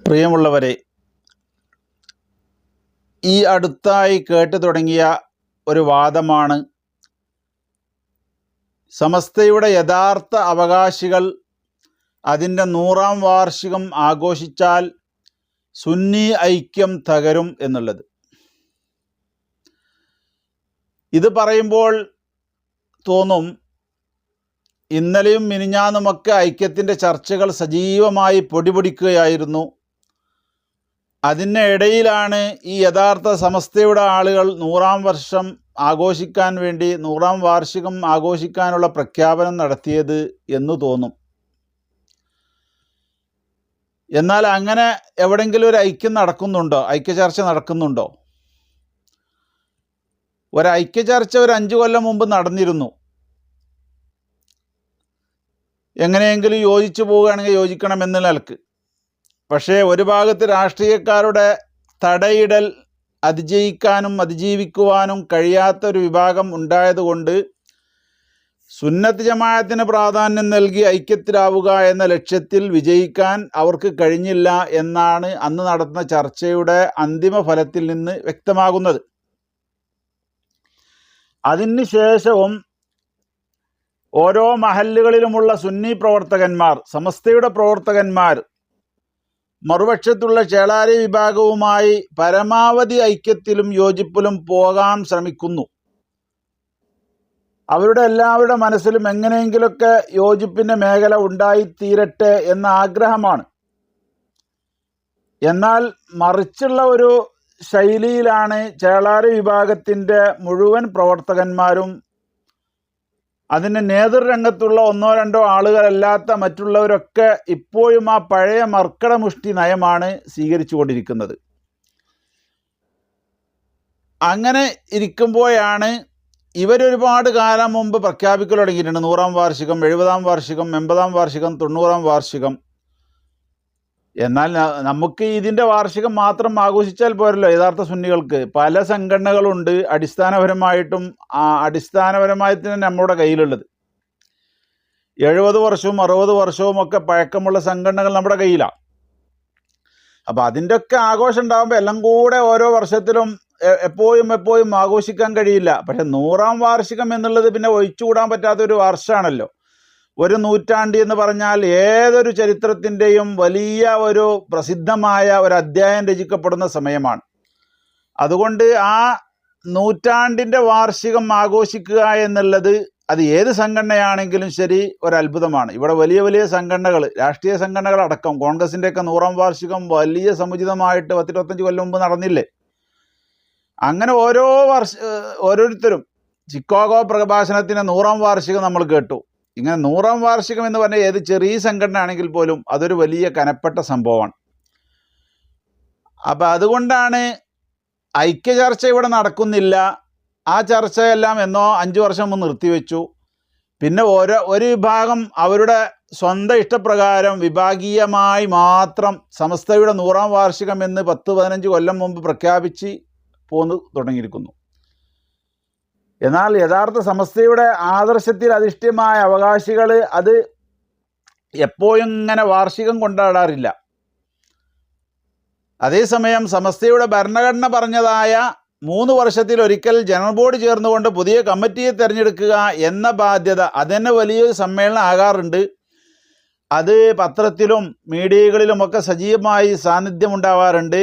പ്രിയമുള്ളവരെ, ഈ അടുത്തായി കേട്ടു തുടങ്ങിയ ഒരു വാദമാണ് സമസ്തയുടെ യഥാർത്ഥ അവകാശികൾ അതിൻ്റെ 100-ാം വാർഷികം ആഘോഷിച്ചാൽ സുന്നി ഐക്യം തകരും എന്നുള്ളത്. ഇത് പറയുമ്പോൾ തോന്നും, ഇന്നലെയും മിനിഞ്ഞാന്നുമൊക്കെ ഐക്യത്തിൻ്റെ ചർച്ചകൾ സജീവമായി പൊടിപൊടിക്കുകയായിരുന്നു. അതിനിടയിലാണ് ഈ യഥാർത്ഥ സമസ്തയുടെ ആളുകൾ 100-ാം വർഷം ആഘോഷിക്കാൻ വേണ്ടി 100-ാം വാർഷികം ആഘോഷിക്കാനുള്ള പ്രഖ്യാപനം നടത്തിയത് എന്ന് തോന്നും. എന്നാൽ അങ്ങനെ എവിടെയെങ്കിലും ഒരു ഐക്യം നടക്കുന്നുണ്ടോ? ഐക്യചർച്ച നടക്കുന്നുണ്ടോ? ഒരു ഐക്യചർച്ച ഒരു 5 കൊല്ലം മുമ്പ് നടന്നിരുന്നു. എങ്ങനെയെങ്കിലും യോജിച്ചു പോവുകയാണെങ്കിൽ യോജിക്കണം എന്ന നിലക്ക്. പക്ഷേ ഒരു ഭാഗത്ത് രാഷ്ട്രീയക്കാരുടെ തടയിടൽ അതിജയിക്കാനും അതിജീവിക്കുവാനും കഴിയാത്തൊരു വിഭാഗം ഉണ്ടായതുകൊണ്ട് സുന്നത്ത് ജമാഅത്തിന് പ്രാധാന്യം നൽകി ഐക്യത്തിലാവുക എന്ന ലക്ഷ്യത്തിൽ വിജയിക്കാൻ അവർക്ക് കഴിഞ്ഞില്ല എന്നാണ് അന്ന് നടന്ന ചർച്ചയുടെ അന്തിമ ഫലത്തിൽ നിന്ന് വ്യക്തമാകുന്നത്. അതിന് ശേഷവും ഓരോ മഹല്ലുകളിലുമുള്ള സുന്നി പ്രവർത്തകന്മാർ, സമസ്തയുടെ പ്രവർത്തകന്മാർ മറുപക്ഷത്തുള്ള ചേളാരി വിഭാഗവുമായി പരമാവധി ഐക്യത്തിലും യോജിപ്പിലും പോകാൻ ശ്രമിക്കുന്നു. അവരുടെ എല്ലാവരുടെ മനസ്സിലും എങ്ങനെയെങ്കിലുമൊക്കെ യോജിപ്പിൻ്റെ മേഖല ഉണ്ടായിത്തീരട്ടെ എന്ന ആഗ്രഹമാണ്. എന്നാൽ മറിച്ചുള്ള ഒരു ശൈലിയിലാണ് ചേളാരി വിഭാഗത്തിൻ്റെ മുഴുവൻ പ്രവർത്തകന്മാരും, അതിന് നേതൃരംഗത്തുള്ള 1-2 ആളുകളല്ലാത്ത മറ്റുള്ളവരൊക്കെ ഇപ്പോഴും ആ പഴയ മർക്കടമുഷ്ടി നയമാണ് സ്വീകരിച്ചു കൊണ്ടിരിക്കുന്നത്. അങ്ങനെ ഇരിക്കുമ്പോഴാണ് ഇവരൊരുപാട് കാലം മുമ്പ് പ്രഖ്യാപിക്കൽ തുടങ്ങിയിട്ടുണ്ട്. 100-ാം വാർഷികം, 70-ാം വാർഷികം, 80-ാം വാർഷികം, 90-ാം വാർഷികം. എന്നാൽ നമുക്ക് ഇതിൻ്റെ വാർഷികം മാത്രം ആഘോഷിച്ചാൽ പോരല്ലോ. യഥാർത്ഥ സുന്നികൾക്ക് പല സംഘടനകളുണ്ട്. അടിസ്ഥാനപരമായി തന്നെ നമ്മുടെ കയ്യിലുള്ളത് 70 വർഷവും 60 വർഷവും ഒക്കെ പഴക്കമുള്ള സംഘടനകൾ നമ്മുടെ കയ്യിലാണ്. അപ്പം അതിൻ്റെയൊക്കെ ആഘോഷം ഉണ്ടാകുമ്പോൾ എല്ലാം കൂടെ ഓരോ വർഷത്തിലും എപ്പോഴും ആഘോഷിക്കാൻ കഴിയില്ല. പക്ഷെ 100-ാം വാർഷികം എന്നുള്ളത് പിന്നെ ഒഴിച്ചുകൂടാൻ പറ്റാത്തൊരു വർഷമാണല്ലോ. ഒരു നൂറ്റാണ്ട് എന്ന് പറഞ്ഞാൽ ഏതൊരു ചരിത്രത്തിൻ്റെയും വലിയ ഒരു പ്രസിദ്ധമായ ഒരു അധ്യായം രചിക്കപ്പെടുന്ന സമയമാണ്. അതുകൊണ്ട് ആ നൂറ്റാണ്ടിൻ്റെ വാർഷികം ആഘോഷിക്കുക എന്നുള്ളത് അത് ഏത് സംഘടനയാണെങ്കിലും ശരി ഒരു അത്ഭുതമാണ്. ഇവിടെ വലിയ വലിയ സംഘടനകൾ, രാഷ്ട്രീയ സംഘടനകൾ അടക്കം, കോൺഗ്രസിൻ്റെയൊക്കെ 100-ാം വാർഷികം വലിയ സമുചിതമായിട്ട് 10-25 കൊല്ലം മുമ്പ് നടന്നില്ലേ. അങ്ങനെ ഓരോരുത്തരും ചിക്കാഗോ പ്രഭാഷണത്തിന് 100-ാം വാർഷികം നമ്മൾ കേട്ടു. ഇങ്ങനെ 100-ാം വാർഷികം എന്ന് പറഞ്ഞാൽ ഏത് ചെറിയ സംഘടന ആണെങ്കിൽ പോലും അതൊരു വലിയ കനപ്പെട്ട സംഭവമാണ്. അപ്പം അതുകൊണ്ടാണ് ഐക്യചർച്ച ഇവിടെ നടക്കുന്നില്ല. ആ ചർച്ചയെല്ലാം എന്നോ 5 വർഷം മുമ്പ് നിർത്തിവെച്ചു. പിന്നെ ഒരു വിഭാഗം അവരുടെ സ്വന്തം ഇഷ്ടപ്രകാരം വിഭാഗീയമായി മാത്രം സമസ്തയുടെ 100-ാം വാർഷികം എന്ന് 10-15 കൊല്ലം മുമ്പ് പ്രഖ്യാപിച്ച് പോന്നു തുടങ്ങിയിരിക്കുന്നു. എന്നാൽ യഥാർത്ഥ സമസ്തയുടെ ആദർശത്തിൽ അധിഷ്ഠിതമായ അവകാശികൾ അത് എപ്പോഴും ഇങ്ങനെ വാർഷികം കൊണ്ടാടാറില്ല. അതേസമയം സമസ്തയുടെ ഭരണഘടന പറഞ്ഞതായ 3 വർഷത്തിലൊരിക്കൽ ജനറൽ ബോർഡ് ചേർന്നുകൊണ്ട് പുതിയ കമ്മിറ്റിയെ തിരഞ്ഞെടുക്കുക എന്ന ബാധ്യത അതന്നെ വലിയൊരു സമ്മേളനം ആകാറുണ്ട്. അത് പത്രത്തിലും മീഡിയകളിലുമൊക്കെ സജീവമായി സാന്നിധ്യം ഉണ്ടാവാറുണ്ട്.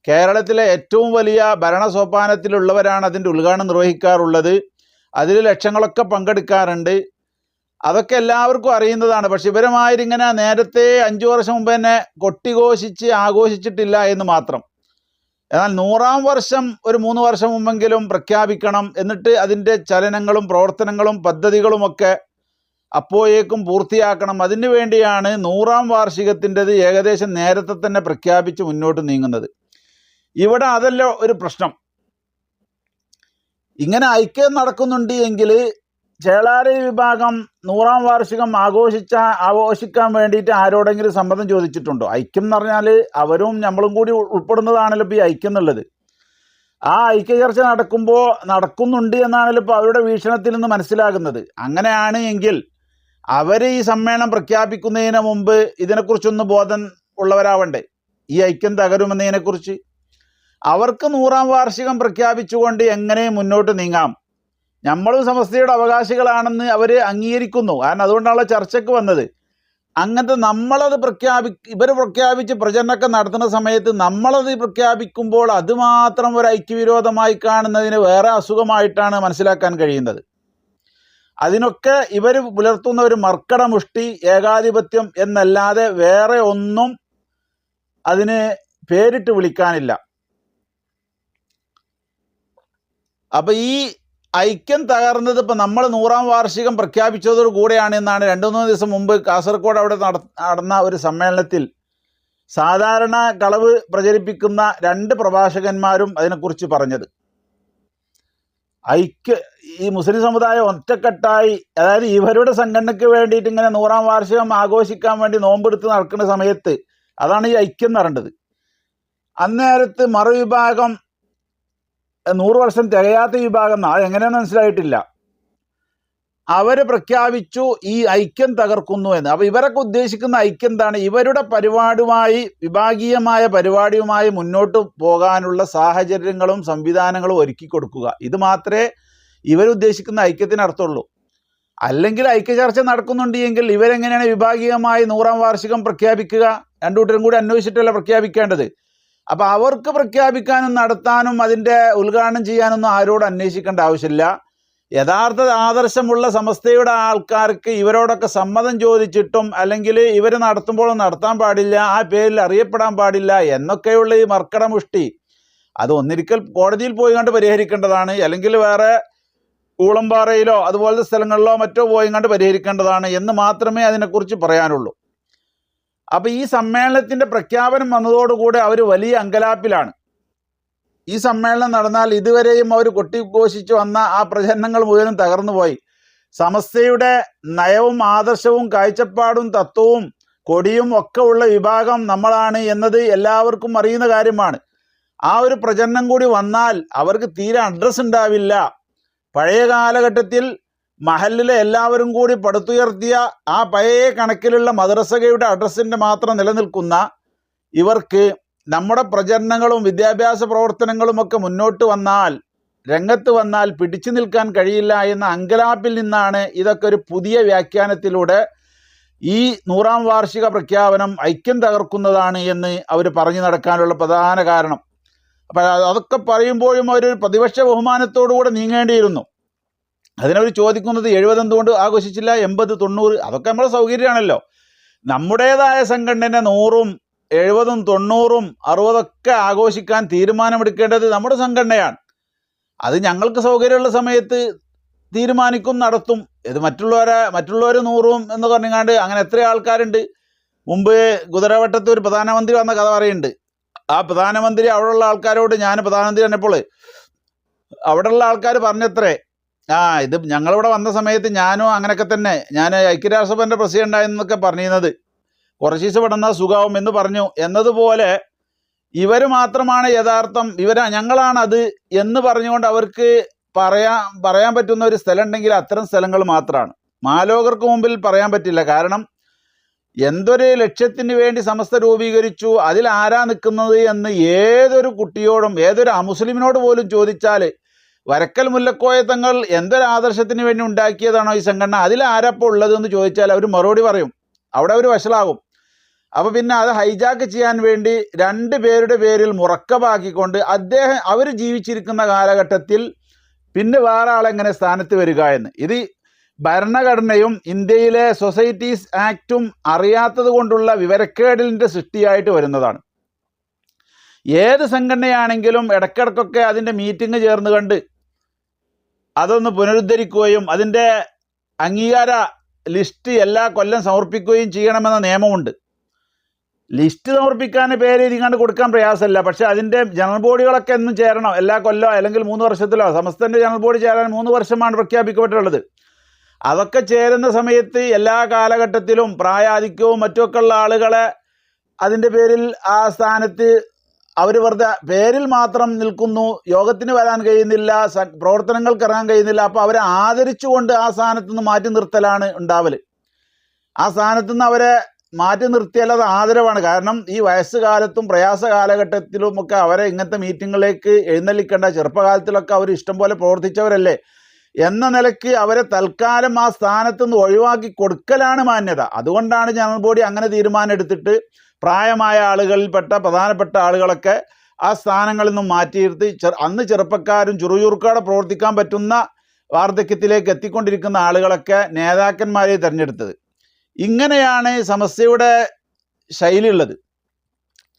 കേരളത്തിലെ ഏറ്റവും വലിയ ഭരണ സോപാനത്തിലുള്ളവരാണ് അതിൻ്റെ ഉദ്ഘാടനം നിർവഹിക്കാറുള്ളത്. അതിൽ ലക്ഷങ്ങളൊക്കെ പങ്കെടുക്കാറുണ്ട്. അതൊക്കെ എല്ലാവർക്കും അറിയുന്നതാണ്. പക്ഷെ ഇവരുമായിട്ടിങ്ങനെ നേരത്തെ 5 വർഷം മുമ്പ് തന്നെ കൊട്ടിഘോഷിച്ച് ആഘോഷിച്ചിട്ടില്ല എന്ന് മാത്രം. എന്നാൽ 100-ാം വർഷം ഒരു 3 വർഷം മുമ്പെങ്കിലും പ്രഖ്യാപിക്കണം. എന്നിട്ട് അതിൻ്റെ ചലനങ്ങളും പ്രവർത്തനങ്ങളും പദ്ധതികളുമൊക്കെ അപ്പോഴേക്കും പൂർത്തിയാക്കണം. അതിനു വേണ്ടിയാണ് 100-ാം വാർഷികത്തിൻ്റെത് ഏകദേശം നേരത്തെ തന്നെ പ്രഖ്യാപിച്ച് മുന്നോട്ട് നീങ്ങുന്നത്. ഇവിടെ അതല്ല ഒരു പ്രശ്നം. ഇങ്ങനെ ഐക്യം നടക്കുന്നുണ്ട് എങ്കിൽ ചേളാരി വിഭാഗം 100-ാം വാർഷികം ആഘോഷിക്കാൻ വേണ്ടിയിട്ട് ആരോടെങ്കിലും സമ്മതം ചോദിച്ചിട്ടുണ്ടോ? ഐക്യം എന്ന് പറഞ്ഞാൽ അവരും നമ്മളും കൂടി ഉൾപ്പെടുന്നതാണല്ലോ ഇപ്പോൾ ഈ ഐക്യം എന്നുള്ളത്. ആ ഐക്യ ചർച്ച നടക്കുന്നുണ്ട് എന്നാണല്ലോ ഇപ്പോൾ അവരുടെ വീക്ഷണത്തിൽ നിന്ന് മനസ്സിലാകുന്നത്. അങ്ങനെയാണ് എങ്കിൽ അവർ ഈ സമ്മേളനം പ്രഖ്യാപിക്കുന്നതിന് മുമ്പ് ഇതിനെക്കുറിച്ചൊന്ന് ബോധം ഉള്ളവരാവണ്ടേ? ഈ ഐക്യം തകരുമെന്നതിനെക്കുറിച്ച്. അവർക്ക് 100-ാം വാർഷികം പ്രഖ്യാപിച്ചുകൊണ്ട് എങ്ങനെ മുന്നോട്ട് നീങ്ങാം? നമ്മളും സമസ്തയുടെ അവകാശികളാണെന്ന് അവർ അംഗീകരിക്കുന്നു. കാരണം അതുകൊണ്ടാണല്ലോ ചർച്ചയ്ക്ക് വന്നത്. അങ്ങനത്തെ നമ്മളത് ഇവർ പ്രഖ്യാപിച്ച് പ്രചരണമൊക്കെ നടത്തുന്ന സമയത്ത് നമ്മളത് പ്രഖ്യാപിക്കുമ്പോൾ അത് മാത്രം ഒരു ഐക്യവിരോധമായി കാണുന്നതിന് വേറെ അസുഖമായിട്ടാണ് മനസ്സിലാക്കാൻ കഴിയുന്നത്. അതിനൊക്കെ ഇവർ പുലർത്തുന്ന ഒരു മർക്കടമുഷ്ടി, ഏകാധിപത്യം എന്നല്ലാതെ വേറെ ഒന്നും അതിന് പേരിട്ട് വിളിക്കാനില്ല. അപ്പം ഈ ഐക്യം തകർന്നത് ഇപ്പം നമ്മൾ 100-ാം വാർഷികം പ്രഖ്യാപിച്ചതോടു കൂടെയാണ് എന്നാണ് 2-3 ദിവസം മുമ്പ് കാസർഗോഡ് അവിടെ നടന്ന ഒരു സമ്മേളനത്തിൽ സാധാരണ കളവ് പ്രചരിപ്പിക്കുന്ന 2 പ്രഭാഷകന്മാരും അതിനെക്കുറിച്ച് പറഞ്ഞത്. ഈ മുസ്ലിം സമുദായം ഒറ്റക്കെട്ടായി, അതായത് ഇവരുടെ സംഘടനയ്ക്ക് വേണ്ടിയിട്ട് ഇങ്ങനെ 100-ാം വാർഷികം ആഘോഷിക്കാൻ വേണ്ടി നോമ്പെടുത്ത് നടക്കുന്ന സമയത്ത് അതാണ് ഈ ഐക്യം എന്ന് പറയേണ്ടത്. അന്നേരത്ത് മറുവിഭാഗം 100 വർഷം തികയാത്ത വിഭാഗം, അത് എങ്ങനെയാണെന്ന് മനസ്സിലായിട്ടില്ല, അവർ പ്രഖ്യാപിച്ചു ഈ ഐക്യം തകർക്കുന്നു എന്ന്. അപ്പോൾ ഇവരൊക്കെ ഉദ്ദേശിക്കുന്ന ഐക്യം എന്താണ്? ഇവരുടെ പരിപാടിയുമായി, വിഭാഗീയമായ പരിപാടിയുമായി മുന്നോട്ട് പോകാനുള്ള സാഹചര്യങ്ങളും സംവിധാനങ്ങളും ഒരുക്കി കൊടുക്കുക. ഇത് മാത്രമേ ഇവരുദ്ദേശിക്കുന്ന ഐക്യത്തിന് അർത്ഥമുള്ളൂ. അല്ലെങ്കിൽ ഐക്യ ചർച്ച നടക്കുന്നുണ്ട് എങ്കിൽ ഇവരെങ്ങനെയാണ് വിഭാഗീയമായി 100-ാം വാർഷികം പ്രഖ്യാപിക്കുക? 2 കൂട്ടരും കൂടി അന്വേഷിച്ചിട്ടല്ല പ്രഖ്യാപിക്കേണ്ടത്. അപ്പോൾ അവർക്ക് പ്രഖ്യാപിക്കാനും നടത്താനും അതിൻ്റെ ഉദ്ഘാടനം ചെയ്യാനൊന്നും ആരോടും അന്വേഷിക്കേണ്ട ആവശ്യമില്ല. യഥാർത്ഥ ആദർശമുള്ള സമസ്തയുടെ ആൾക്കാർക്ക് ഇവരോടൊക്കെ സമ്മതം ചോദിച്ചിട്ടും അല്ലെങ്കിൽ ഇവർ നടത്തുമ്പോഴും നടത്താൻ പാടില്ല, ആ പേരിൽ അറിയപ്പെടാൻ പാടില്ല എന്നൊക്കെയുള്ള ഈ മർക്കടമുഷ്ടി അത് ഒന്നിരിക്കൽ കോടതിയിൽ പോയി കണ്ട് പരിഹരിക്കേണ്ടതാണ്. അല്ലെങ്കിൽ വേറെ ഊളംപാറയിലോ അതുപോലത്തെ സ്ഥലങ്ങളിലോ മറ്റോ പോയി കണ്ട് പരിഹരിക്കേണ്ടതാണ് എന്ന് മാത്രമേ അതിനെക്കുറിച്ച് പറയാനുള്ളൂ. അപ്പോൾ ഈ സമ്മേളനത്തിൻ്റെ പ്രഖ്യാപനം വന്നതോടുകൂടെ അവർ വലിയ അങ്കലാപ്പിലാണ്. ഈ സമ്മേളനം നടന്നാൽ ഇതുവരെയും അവർ കൊട്ടിഘോഷിച്ചു വന്ന ആ പ്രചരണങ്ങൾ മുഴുവനും തകർന്നു പോയി. സമസ്തയുടെ നയവും ആദർശവും കാഴ്ചപ്പാടും തത്വവും കൊടിയും ഒക്കെ ഉള്ള വിഭാഗം നമ്മളാണ് എന്നത് എല്ലാവർക്കും അറിയുന്ന കാര്യമാണ്. ആ ഒരു പ്രചരണം കൂടി വന്നാൽ അവർക്ക് തീരെ അഡ്രസ്സ് ഉണ്ടാവില്ല. പഴയ കാലഘട്ടത്തിൽ മഹല്ലിലെ എല്ലാവരും കൂടി പടുത്തുയർത്തിയ ആ പഴയ കണക്കിലുള്ള മദ്രസയുടെ അഡ്രസ്സിൻ്റെ മാത്രം നിലനിൽക്കുന്ന ഇവർക്ക് നമ്മുടെ പ്രചരണങ്ങളും വിദ്യാഭ്യാസ പ്രവർത്തനങ്ങളും ഒക്കെ മുന്നോട്ട് വന്നാൽ, രംഗത്ത് വന്നാൽ പിടിച്ചു നിൽക്കാൻ കഴിയില്ല എന്ന അങ്കലാപ്പിൽ നിന്നാണ് ഇതൊക്കെ ഒരു പുതിയ വ്യാഖ്യാനത്തിലൂടെ ഈ 100-ാം വാർഷിക പ്രഖ്യാപനം ഐക്യം തകർക്കുന്നതാണ് എന്ന് അവർ പറഞ്ഞു നടക്കാനുള്ള പ്രധാന കാരണം. അപ്പം അതൊക്കെ പറയുമ്പോഴും അവരൊരു പ്രതിപക്ഷ ബഹുമാനത്തോടുകൂടെ നീങ്ങേണ്ടിയിരുന്നു. അതിനവർ ചോദിക്കുന്നത് 70 എന്തുകൊണ്ട് ആഘോഷിച്ചില്ല, 80, 90, അതൊക്കെ നമ്മുടെ സൗകര്യമാണല്ലോ. നമ്മുടേതായ സംഘടന 100-ഉം 70-ഉം 90-ഉം 60-ഒക്കെ ആഘോഷിക്കാൻ തീരുമാനമെടുക്കേണ്ടത് നമ്മുടെ സംഘടനയാണ്. അത് ഞങ്ങൾക്ക് സൗകര്യമുള്ള സമയത്ത് തീരുമാനിക്കും, നടത്തും. ഇത് മറ്റുള്ളവർ 100-ഉം എന്ന് പറഞ്ഞാണ്ട് അങ്ങനെ എത്ര ആൾക്കാരുണ്ട്. മുമ്പ് കുതിരവട്ടത്ത് ഒരു പ്രധാനമന്ത്രി വന്ന കഥ പറയുന്നുണ്ട്. ആ പ്രധാനമന്ത്രി അവിടെയുള്ള ആൾക്കാരോട്, ഞാൻ പ്രധാനമന്ത്രി വന്നപ്പോൾ അവിടെയുള്ള ആൾക്കാർ പറഞ്ഞത്രേ, ഇത് ഞങ്ങളിവിടെ വന്ന സമയത്ത് ഞാനും അങ്ങനെയൊക്കെ തന്നെ, ഞാൻ ഐക്യരാഷ്ട്രസഭൻ്റെ പ്രസിഡൻ്റായെന്നൊക്കെ പറഞ്ഞിരുന്നത്, കുറച്ച് ദിവസം പെടുന്ന സുഖാവും എന്ന് പറഞ്ഞു. എന്നതുപോലെ ഇവർ മാത്രമാണ് യഥാർത്ഥം, ഞങ്ങളാണത് എന്ന് പറഞ്ഞുകൊണ്ട് അവർക്ക് പറയാൻ പറ്റുന്ന ഒരു സ്ഥലം ഉണ്ടെങ്കിൽ അത്തരം സ്ഥലങ്ങൾ മാത്രമാണ്. മാലോകർക്ക് മുമ്പിൽ പറയാൻ പറ്റില്ല. കാരണം എന്തൊരു ലക്ഷ്യത്തിന് വേണ്ടി സമസ്ത രൂപീകരിച്ചു, അതിൽ ആരാ നിൽക്കുന്നത് എന്ന് ഏതൊരു കുട്ടിയോടും ഏതൊരു അമുസ്ലിമിനോട് പോലും ചോദിച്ചാൽ, വരക്കൽ മുല്ലക്കോയ തങ്ങൾ എന്തൊരു ആദർശത്തിന് വേണ്ടി ഉണ്ടാക്കിയതാണോ ഈ സംഘടന, അതിൽ ആരപ്പോൾ ഉള്ളതെന്ന് ചോദിച്ചാൽ അവർ മറുപടി പറയും. അവിടെ അവർ വഷളാകും. അപ്പോൾ പിന്നെ അത് ഹൈജാക്ക് ചെയ്യാൻ വേണ്ടി 2 പേരുടെ പേരിൽ മുറക്കമാക്കിക്കൊണ്ട് അവർ ജീവിച്ചിരിക്കുന്ന കാലഘട്ടത്തിൽ പിന്നെ വേറെ ആളെങ്ങനെ സ്ഥാനത്ത് വരിക എന്ന്, ഇത് ഭരണഘടനയും ഇന്ത്യയിലെ സൊസൈറ്റീസ് ആക്റ്റും അറിയാത്തത് കൊണ്ടുള്ള വിവരക്കേടിൻ്റെ സൃഷ്ടിയായിട്ട് വരുന്നതാണ്. ഏത് സംഘടനയാണെങ്കിലും ഇടയ്ക്കിടയ്ക്കൊക്കെ അതിൻ്റെ മീറ്റിംഗ് ചേർന്ന് കണ്ട് അതൊന്ന് പുനരുദ്ധരിക്കുകയും അതിൻ്റെ അംഗീകാര ലിസ്റ്റ് എല്ലാ കൊല്ലം സമർപ്പിക്കുകയും ചെയ്യണമെന്ന നിയമമുണ്ട്. ലിസ്റ്റ് സമർപ്പിക്കാൻ പേര് ഇരിക്കാണ്ട് കൊടുക്കാൻ പ്രയാസമല്ല. പക്ഷേ അതിൻ്റെ ജനറൽ ബോഡികളൊക്കെ എന്നും ചേരണം, എല്ലാ കൊല്ലമോ അല്ലെങ്കിൽ 3 വർഷത്തിലോ. സമസ്തൻ്റെ ജനറൽ ബോഡി ചേരാൻ 3 വർഷമാണ് പ്രഖ്യാപിക്കപ്പെട്ടുള്ളത്. അതൊക്കെ ചേരുന്ന സമയത്ത് എല്ലാ കാലഘട്ടത്തിലും പ്രായാധിക്യവും മറ്റുമൊക്കെ ഉള്ള ആളുകളെ അതിൻ്റെ പേരിൽ ആ സ്ഥാനത്ത് അവർ വെറുതെ പേരിൽ മാത്രം നിൽക്കുന്നു, യോഗത്തിന് വരാൻ കഴിയുന്നില്ല, പ്രവർത്തനങ്ങൾക്ക് ഇറങ്ങാൻ കഴിയുന്നില്ല. അപ്പോൾ അവരെ ആദരിച്ചുകൊണ്ട് ആ സ്ഥാനത്ത് നിന്ന് മാറ്റി നിർത്തലാണ് ഉണ്ടാവൽ. ആ സ്ഥാനത്ത് നിന്ന് അവരെ മാറ്റി നിർത്തിയാൽ അത് ആദരവാണ്. കാരണം ഈ വയസ്സുകാലത്തും പ്രയാസ കാലഘട്ടത്തിലുമൊക്കെ അവരെ ഇങ്ങനത്തെ മീറ്റിങ്ങുകളിലേക്ക് എഴുന്നള്ളിക്കേണ്ട. ചെറുപ്പകാലത്തിലൊക്കെ അവർ ഇഷ്ടം പോലെ പ്രവർത്തിച്ചവരല്ലേ എന്ന നിലയ്ക്ക് അവരെ തൽക്കാലം ആ സ്ഥാനത്ത് നിന്ന് ഒഴിവാക്കി കൊടുക്കലാണ് മാന്യത. അതുകൊണ്ടാണ് ജനറൽ ബോഡി അങ്ങനെ തീരുമാനം എടുത്തിട്ട് പ്രായമായ ആളുകളിൽപ്പെട്ട പ്രധാനപ്പെട്ട ആളുകളൊക്കെ ആ സ്ഥാനങ്ങളിൽ നിന്നും മാറ്റിയിരുത്തി അന്ന് ചെറുപ്പക്കാരും ചുറുചുറുക്കോടെ പ്രവർത്തിക്കാൻ പറ്റുന്ന വാർദ്ധക്യത്തിലേക്ക് എത്തിക്കൊണ്ടിരിക്കുന്ന ആളുകളൊക്കെ നേതാക്കന്മാരെ തിരഞ്ഞെടുത്തത്. ഇങ്ങനെയാണ് സമസ്തയുടെ ശൈലി ഉള്ളത്.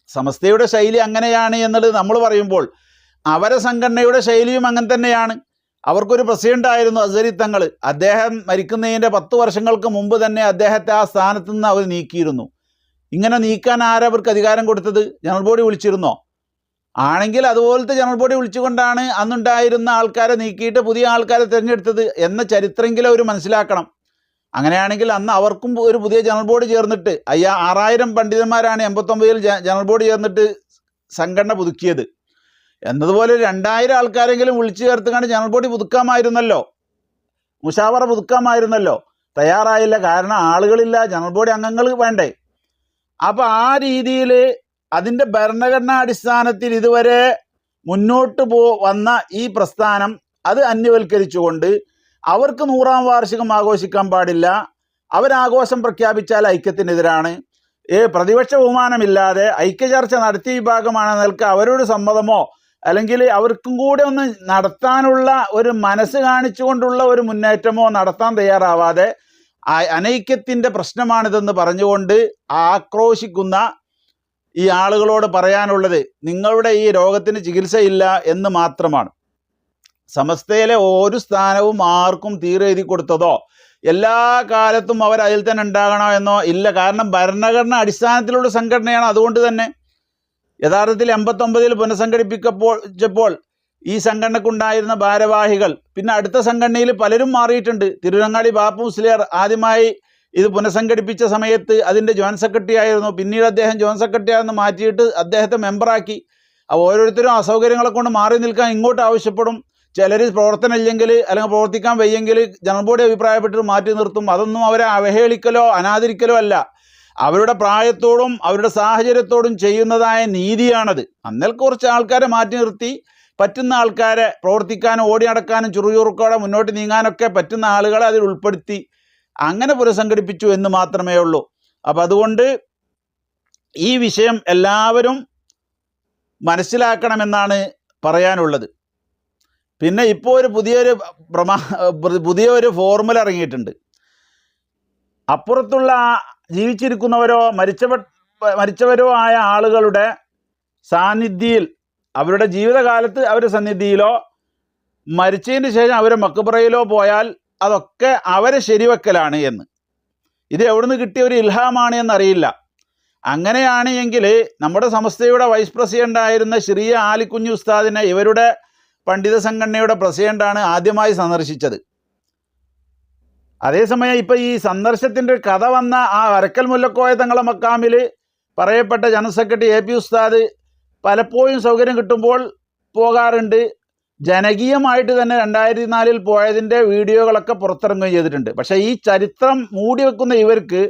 സമസ്തയുടെ ശൈലി അങ്ങനെയാണ് എന്നുള്ളത് നമ്മൾ പറയുമ്പോൾ അവരെ സംഘടനയുടെ ശൈലിയും അങ്ങനെ തന്നെയാണ്. അവർക്കൊരു പ്രസിഡന്റ് ആയിരുന്നു അസ്ഹരി തങ്ങൾ. അദ്ദേഹം മരിക്കുന്നതിൻ്റെ 10 വർഷങ്ങൾക്ക് മുമ്പ് തന്നെ അദ്ദേഹത്തെ ആ സ്ഥാനത്ത് നിന്ന് അവർ നീക്കിയിരുന്നു. ഇങ്ങനെ നീക്കാൻ ആരവർക്ക് അധികാരം കൊടുത്തത്? ജനറൽ ബോഡി വിളിച്ചിരുന്നോ? ആണെങ്കിൽ അതുപോലത്തെ ജനറൽ ബോഡി വിളിച്ചുകൊണ്ടാണ് അന്നുണ്ടായിരുന്ന ആൾക്കാരെ നീക്കിയിട്ട് പുതിയ ആൾക്കാരെ തിരഞ്ഞെടുത്തത് എന്ന ചരിത്രമെങ്കിലും അവർ മനസ്സിലാക്കണം. അങ്ങനെയാണെങ്കിൽ അന്ന് അവർക്കും ഒരു പുതിയ ജനറൽ ബോഡി ചേർന്നിട്ട് 6000 പണ്ഡിതന്മാരാണ് 89-ൽ ജനറൽ ബോഡി ചേർന്നിട്ട് സംഘടന പുതുക്കിയത്. എന്നതുപോലെ 2000 ആൾക്കാരെങ്കിലും വിളിച്ചു ചേർത്തുകൊണ്ട് ജനറൽ ബോഡി പുതുക്കാമായിരുന്നല്ലോ, മുഷാവറ പുതുക്കാമായിരുന്നല്ലോ. തയ്യാറായില്ല. കാരണം ആളുകളില്ല, ജനറൽ ബോഡി അംഗങ്ങൾ വേണ്ടേ. അപ്പോൾ ആ രീതിയിൽ അതിൻ്റെ ഭരണഘടനാ അടിസ്ഥാനത്തിൽ ഇതുവരെ മുന്നോട്ട് വന്ന ഈ പ്രസ്ഥാനം അത് അന്യവൽക്കരിച്ചുകൊണ്ട് അവർക്ക് 100-ാം വാർഷികം ആഘോഷിക്കാൻ പാടില്ല, അവരാഘോഷം പ്രഖ്യാപിച്ചാൽ ഐക്യത്തിനെതിരാണ്, പ്രതിപക്ഷ ബഹുമാനമില്ലാതെ ഐക്യചർച്ച നടത്തിയ വിഭാഗമാണെന്ന് നിൽക്കുക അവരോട് സമ്മതമോ അല്ലെങ്കിൽ അവർക്കും കൂടെ ഒന്ന് നടത്താനുള്ള ഒരു മനസ്സ് കാണിച്ചുകൊണ്ടുള്ള ഒരു മുന്നേറ്റമോ നടത്താൻ തയ്യാറാവാതെ അനൈക്യത്തിൻ്റെ പ്രശ്നമാണിതെന്ന് പറഞ്ഞുകൊണ്ട് ആക്രോശിക്കുന്ന ഈ ആളുകളോട് പറയാനുള്ളത് നിങ്ങളുടെ ഈ രോഗത്തിന് ചികിത്സയില്ല എന്ന് മാത്രമാണ്. സമസ്തയിലെ ഒരു സ്ഥാനവും ആർക്കും തീരെഴുതി കൊടുത്തതോ എല്ലാ കാലത്തും അവർ അതിൽ തന്നെ ഉണ്ടാകണോ എന്നോ ഇല്ല. കാരണം ഭരണഘടന അടിസ്ഥാനത്തിലുള്ള സംഘടനയാണ്. അതുകൊണ്ട് തന്നെ യഥാർത്ഥത്തിൽ 89-ൽ പുനഃസംഘടിപ്പിക്കപ്പോൾ ഈ സംഘടനക്കുണ്ടായിരുന്ന ഭാരവാഹികൾ പിന്നെ അടുത്ത സംഘടനയിൽ പലരും മാറിയിട്ടുണ്ട്. തിരുരങ്ങാടി ബാപ്പു മുസ്ലിയാർ ആദ്യമായി ഇത് പുനഃസംഘടിപ്പിച്ച സമയത്ത് അതിൻ്റെ ജോയിൻറ്റ് സെക്രട്ടറി ആയിരുന്നു. പിന്നീട് അദ്ദേഹം ജോയിൻറ്റ് സെക്രട്ടറി ആണെന്ന് മാറ്റിയിട്ട് അദ്ദേഹത്തെ മെമ്പറാക്കി. ഓരോരുത്തരും അസൗകര്യങ്ങളെ കൊണ്ട് മാറി നിൽക്കാൻ ഇങ്ങോട്ട് ആവശ്യപ്പെടും. ചിലർ പ്രവർത്തനം ഇല്ലെങ്കിൽ അല്ലെങ്കിൽ പ്രവർത്തിക്കാൻ വയ്യെങ്കിൽ ജനറൽ ബോഡി അഭിപ്രായപ്പെട്ട് മാറ്റി നിർത്തും. അതൊന്നും അവരെ അവഹേളിക്കലോ അനാദരിക്കലോ അല്ല, അവരുടെ പ്രായത്തോടും അവരുടെ സാഹചര്യത്തോടും ചെയ്യുന്നതായ നീതിയാണത്. അന്നേൽ കുറച്ച് ആൾക്കാരെ മാറ്റി നിർത്തി പറ്റുന്ന ആൾക്കാരെ പ്രവർത്തിക്കാനും ഓടി നടക്കാനും ചുറുചുറുക്കോടെ മുന്നോട്ട് നീങ്ങാനൊക്കെ പറ്റുന്ന ആളുകളെ അതിൽ ഉൾപ്പെടുത്തി അങ്ങനെ പുനഃസംഘടിപ്പിച്ചു എന്ന് മാത്രമേ ഉള്ളൂ. അപ്പം അതുകൊണ്ട് ഈ വിഷയം എല്ലാവരും മനസ്സിലാക്കണമെന്നാണ് പറയാനുള്ളത്. പിന്നെ ഇപ്പോൾ ഒരു പുതിയൊരു ഫോർമുല ഇറങ്ങിയിട്ടുണ്ട്. അപ്പുറത്തുള്ള ജീവിച്ചിരിക്കുന്നവരോ മരിച്ചവരോ ആയ ആളുകളുടെ സാന്നിധ്യത്തിൽ അവരുടെ ജീവിതകാലത്ത് അവരുടെ സന്നിധിയിലോ മരിച്ചതിന് ശേഷം അവരെ മക്ബറയിലോ പോയാൽ അതൊക്കെ അവരെ ശരിവെക്കലാണ് എന്ന്. ഇത് എവിടുന്ന് കിട്ടിയ ഒരു ഇൽഹാമാണ് എന്നറിയില്ല. അങ്ങനെയാണ് എങ്കിൽ നമ്മുടെ സമസ്തയുടെ വൈസ് പ്രസിഡൻ്റ് ആയിരുന്ന ശ്രീയ ആലിക്കുഞ്ഞു ഉസ്താദിനെ ഇവരുടെ പണ്ഡിത സംഘടനയുടെ പ്രസിഡൻ്റാണ് ആദ്യമായി സന്ദർശിച്ചത്. അതേസമയം ഇപ്പം ഈ സന്ദർശനത്തിൻ്റെ കഥ വന്ന ആ അരക്കൽ മുല്ലക്കോയ തങ്ങളെ മക്കാമിൽ പറയപ്പെട്ട ജനറൽ സെക്രട്ടറി AP ഉസ്താദ് പലപ്പോഴും സൗകര്യം കിട്ടുമ്പോൾ പോകാറുണ്ട്. ജനകീയമായിട്ട് തന്നെ 2004-ൽ പോയതിൻ്റെ വീഡിയോകളൊക്കെ പുറത്തിറങ്ങുകയും ചെയ്തിട്ടുണ്ട്. പക്ഷേ ഈ ചരിത്രം മൂടി വെക്കുന്ന ഇവർക്ക്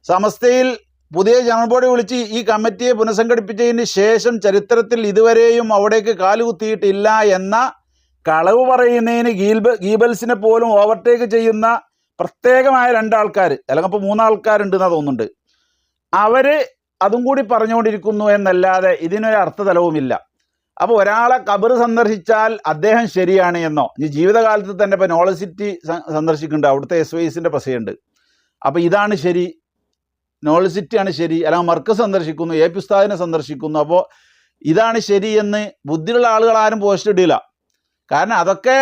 സമസ്തയിൽ പുതിയ ജനറൽ ബോഡി വിളിച്ച് ഈ കമ്മിറ്റിയെ പുനഃസംഘടിപ്പിച്ചതിന് ശേഷം ചരിത്രത്തിൽ ഇതുവരെയും അവിടേക്ക് കാലുകുത്തിയിട്ടില്ല എന്ന കളവ് പറയുന്നതിന് ഗീബൽസിനെ പോലും ഓവർടേക്ക് ചെയ്യുന്ന പ്രത്യേകമായ 2 ആൾക്കാർ, അല്ലെങ്കിൽ ഇപ്പോൾ 3 ആൾക്കാരുണ്ടെന്നാണ് തോന്നുന്നുണ്ട്. അവർ അതും കൂടി പറഞ്ഞുകൊണ്ടിരിക്കുന്നു എന്നല്ലാതെ ഇതിനൊരു അർത്ഥതലവുമില്ല. അപ്പോൾ ഒരാളെ ഖബർ സന്ദർശിച്ചാൽ അദ്ദേഹം ശരിയാണ് എന്നോ, ഈ ജീവിതകാലത്ത് തന്നെ ഇപ്പോൾ നോളജ് സിറ്റി സന്ദർശിക്കുന്നുണ്ട്, അവിടുത്തെ SYSൻ്റെ പ്രസിഡന്റ്. അപ്പോൾ ഇതാണ് ശരി, നോളജ് സിറ്റിയാണ് ശരി, അല്ലെങ്കിൽ മർക്കസ് സന്ദർശിക്കുന്നു, AP ഉസ്താദിനെ സന്ദർശിക്കുന്നു, അപ്പോൾ ഇതാണ് ശരി എന്ന് ബുദ്ധിയുള്ള ആളുകൾ ആരും പോസ്റ്റ് ഇടില്ല. കാരണം അതൊക്കെ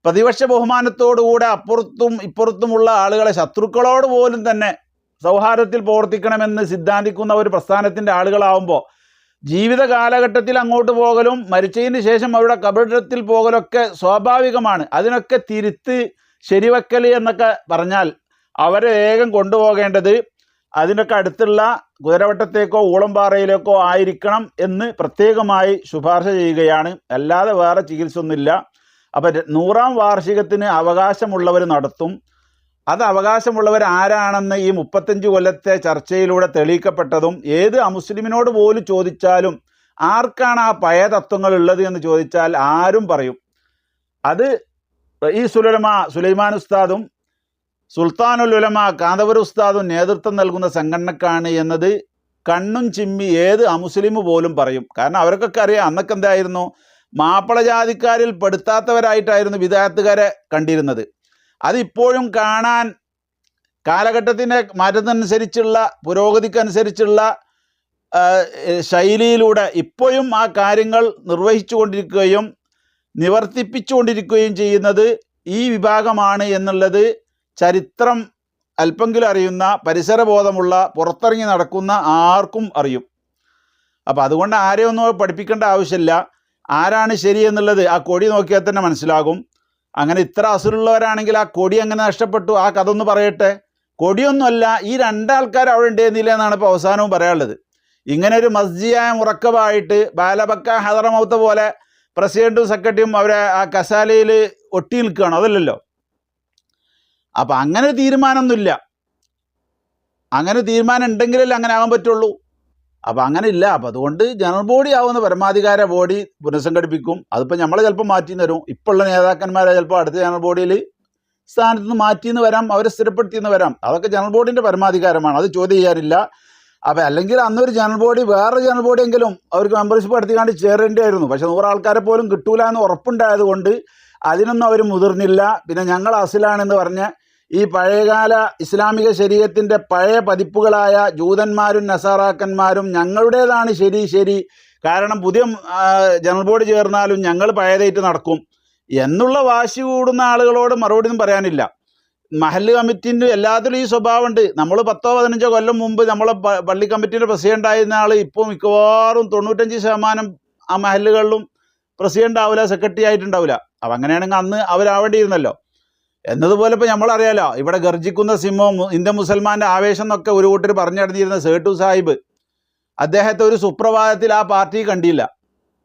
പ്രതിപക്ഷ ബഹുമാനത്തോടുകൂടെ അപ്പുറത്തും ഇപ്പുറത്തുമുള്ള ആളുകളെ ശത്രുക്കളോട് പോലും തന്നെ സൗഹാർദ്ദത്തിൽ പ്രവർത്തിക്കണമെന്ന് സിദ്ധാന്തിക്കുന്ന ഒരു പ്രസ്ഥാനത്തിൻ്റെ ആളുകളാവുമ്പോൾ ജീവിത കാലഘട്ടത്തിൽ അങ്ങോട്ട് പോകലും മരിച്ചതിന് ശേഷം അവരുടെ കബറിടത്തിൽ പോകലൊക്കെ സ്വാഭാവികമാണ്. അതിനൊക്കെ തിരുത്ത് ശരിവെക്കൽ എന്നൊക്കെ പറഞ്ഞാൽ അവരെ വേഗം കൊണ്ടുപോകേണ്ടത് അതിനൊക്കെ അടുത്തുള്ള കുതിരവട്ടത്തേക്കോ ഊളംപാറയിലേക്കോ ആയിരിക്കണം എന്ന് പ്രത്യേകമായി ശുപാർശ ചെയ്യുകയാണ്. അല്ലാതെ വേറെ ചികിത്സ ഒന്നുമില്ല. അപ്പം 100-ാം വാർഷികത്തിന് അവകാശമുള്ളവർ നടത്തും, അത് അവകാശമുള്ളവർ ആരാണെന്ന് ഈ 35 കൊല്ലത്തെ ചർച്ചയിലൂടെ തെളിയിക്കപ്പെട്ടതും ഏത് അമുസ്ലിമിനോട് പോലും ചോദിച്ചാലും ആർക്കാണ് ആ പഴയ തത്വങ്ങൾ ഉള്ളത് എന്ന് ചോദിച്ചാൽ ആരും പറയും അത് റഈസുൽ ഉലമാ സുലൈമാൻ ഉസ്താദും സുൽത്താനുൽ ഉലമാ കാന്തപുര ഉസ്താദും നേതൃത്വം നൽകുന്ന സംഘടനക്കാണ് എന്നത് കണ്ണും ചിമ്മി ഏത് അമുസ്ലിം പോലും പറയും. കാരണം അവർക്കൊക്കെ അറിയാം അന്നൊക്കെ എന്തായിരുന്നു, മാപ്പിള ജാതിക്കാരിൽ പെടുത്താത്തവരായിട്ടായിരുന്നു വിദായത്തുകാരെ കണ്ടിരുന്നത്. അതിപ്പോഴും കാണാൻ കാലഘട്ടത്തിൻ്റെ മാറ്റത്തിനനുസരിച്ചുള്ള പുരോഗതിക്കനുസരിച്ചുള്ള ശൈലിയിലൂടെ ഇപ്പോഴും ആ കാര്യങ്ങൾ നിർവഹിച്ചു കൊണ്ടിരിക്കുകയും നിവർത്തിപ്പിച്ചുകൊണ്ടിരിക്കുകയും ചെയ്യുന്നത് ഈ വിഭാഗമാണ് എന്നുള്ളത് ചരിത്രം അല്പെങ്കിലും അറിയുന്ന, പരിസരബോധമുള്ള, പുറത്തിറങ്ങി നടക്കുന്ന ആർക്കും അറിയും. അപ്പോൾ അതുകൊണ്ട് ആരെയും ഒന്നും പഠിപ്പിക്കേണ്ട ആവശ്യമില്ല. ആരാണ് ശരി എന്നുള്ളത് ആ കൊടി നോക്കിയാൽ തന്നെ മനസ്സിലാകും. അങ്ങനെ ഇത്ര അസുരമുള്ളവരാണെങ്കിൽ ആ കൊടി എങ്ങനെ നഷ്ടപ്പെട്ടു, ആ കഥ ഒന്ന് പറയട്ടെ. കൊടിയൊന്നുമല്ല, ഈ രണ്ടാൾക്കാർ അവിടെ ഉണ്ടായിരുന്നില്ല എന്നാണ് ഇപ്പോൾ അവസാനവും പറയാനുള്ളത്. ഇങ്ങനെ ഒരു മസ്ജിയായ മുറക്കബായിട്ട് ബാലബക്ക ഹദറമൗത്ത് പോലെ പ്രസിഡന്റും സെക്രട്ടറിയും അവരെ ആ കസാലയിൽ ഒട്ടി നിൽക്കുകയാണ്, അതല്ലല്ലോ. അപ്പം അങ്ങനെ തീരുമാനമൊന്നുമില്ല. അങ്ങനെ തീരുമാനം ഉണ്ടെങ്കിലല്ലേ അങ്ങനെ ആകാൻ പറ്റുള്ളൂ. അപ്പം അങ്ങനെ ഇല്ല. അപ്പം അതുകൊണ്ട് ജനറൽ ബോഡി ആവുന്ന പരമാധികാര ബോഡി പുനഃസംഘടിപ്പിക്കും. അതിപ്പോൾ നമ്മൾ ചിലപ്പോൾ മാറ്റി തരും. ഇപ്പോൾ ഉള്ള നേതാക്കന്മാരെ ചിലപ്പോൾ അടുത്ത ജനറൽ ബോഡിയിൽ സ്ഥാനത്ത് നിന്ന് മാറ്റിയെന്ന് വരാം, അവരെ സ്ഥിരപ്പെടുത്തിയെന്ന് വരാം. അതൊക്കെ ജനറൽ ബോഡിൻ്റെ പരമാധികാരമാണ്, അത് ചോദ്യം ചെയ്യാനില്ല. അപ്പം അല്ലെങ്കിൽ അന്നൊരു ജനറൽ ബോഡി വേറെ ജനറൽ ബോഡി എങ്കിലും അവർക്ക് മെമ്പർഷിപ്പ് എടുത്തിക്കാണ്ട് ചേരേണ്ടിയായിരുന്നു. പക്ഷെ 100 ആൾക്കാരെ പോലും കിട്ടൂല എന്ന് ഉറപ്പുണ്ടായത് കൊണ്ട് അതിനൊന്നും അവർ മുതിർന്നില്ല. പിന്നെ ഞങ്ങൾ അസിലാണെന്ന് പറഞ്ഞ് ഈ പഴയകാല ഇസ്ലാമിക ശരീഅത്തിൻ്റെ പഴയ പതിപ്പുകളായ ജൂതന്മാരും നസാറാക്കന്മാരും ഞങ്ങളുടേതാണ് ശരി, കാരണം പുതിയ ജനറൽ ബോഡി ചേർന്നാലും ഞങ്ങൾ പഴയതായിട്ട് നടക്കും എന്നുള്ള വാശി കൂടുന്ന ആളുകളോട് മറുപടി ഒന്നും പറയാനില്ല. മഹല്ല് കമ്മിറ്റിൻ്റെ എല്ലാത്തിലും ഈ സ്വഭാവമുണ്ട്. നമ്മൾ 10-15 കൊല്ലം മുമ്പ് നമ്മളെ പള്ളി കമ്മിറ്റിൻ്റെ പ്രസിഡന്റ് ആയിരുന്ന ആൾ ഇപ്പോൾ മിക്കവാറും 95% ആ മഹല്ലുകളിലും പ്രസിഡന്റ് ആവില്ല, സെക്രട്ടറി ആയിട്ടുണ്ടാവില്ല. അപ്പം അങ്ങനെയാണെങ്കിൽ അന്ന് അവരാവേണ്ടിയിരുന്നല്ലോ. എന്നതുപോലെ ഇപ്പോൾ നമ്മളറിയാലോ, ഇവിടെ ഗർജിക്കുന്ന സിംഹം ഇന്ത്യൻ മുസൽമാൻ്റെ ആവേശം എന്നൊക്കെ ഒരു കൂട്ടർ പറഞ്ഞിടന്നിരുന്ന സേട്ടു സാഹിബ്, അദ്ദേഹത്തെ ഒരു സുപ്രഭാതത്തിൽ ആ പാർട്ടി കണ്ടില്ല.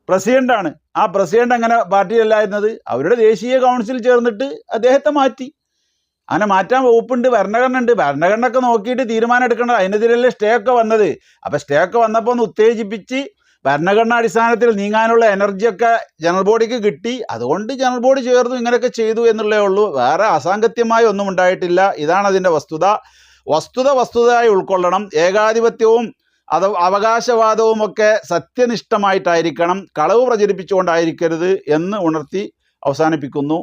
പ്രസിഡന്റാണ്, ആ പ്രസിഡന്റ് അങ്ങനെ പാർട്ടിയിലല്ലായിരുന്നത്, അവരുടെ ദേശീയ കൗൺസിൽ ചേർന്നിട്ട് അദ്ദേഹത്തെ മാറ്റി. അങ്ങനെ മാറ്റാൻ വകുപ്പുണ്ട്, ഭരണഘടന ഉണ്ട്. ഭരണഘടനയൊക്കെ നോക്കിയിട്ട് തീരുമാനം എടുക്കേണ്ടത്. അതിനെതിരല്ലേ സ്റ്റേ ഒക്കെ വന്നത്. അപ്പോൾ സ്റ്റേ ഒക്കെ വന്നപ്പോൾ ഒന്ന് ഉത്തേജിപ്പിച്ച് ഭരണഘടനാടിസ്ഥാനത്തിൽ നീങ്ങാനുള്ള എനർജിയൊക്കെ ജനറൽ ബോഡിക്ക് കിട്ടി. അതുകൊണ്ട് ജനറൽ ബോഡി ചേർന്നു, ഇങ്ങനെയൊക്കെ ചെയ്തു എന്നുള്ളേ ഉള്ളൂ. വേറെ അസാങ്കത്യമായി ഒന്നും ഉണ്ടായിട്ടില്ല. ഇതാണ് അതിൻ്റെ വസ്തുത. വസ്തുതയായി ഉൾക്കൊള്ളണം. ഏകാധിപത്യവും അവകാശവാദവും ഒക്കെ സത്യനിഷ്ഠമായിട്ടായിരിക്കണം, കളവ് പ്രചരിപ്പിച്ചുകൊണ്ടായിരിക്കരുത് എന്ന് ഉണർത്തി അവസാനിപ്പിക്കുന്നു.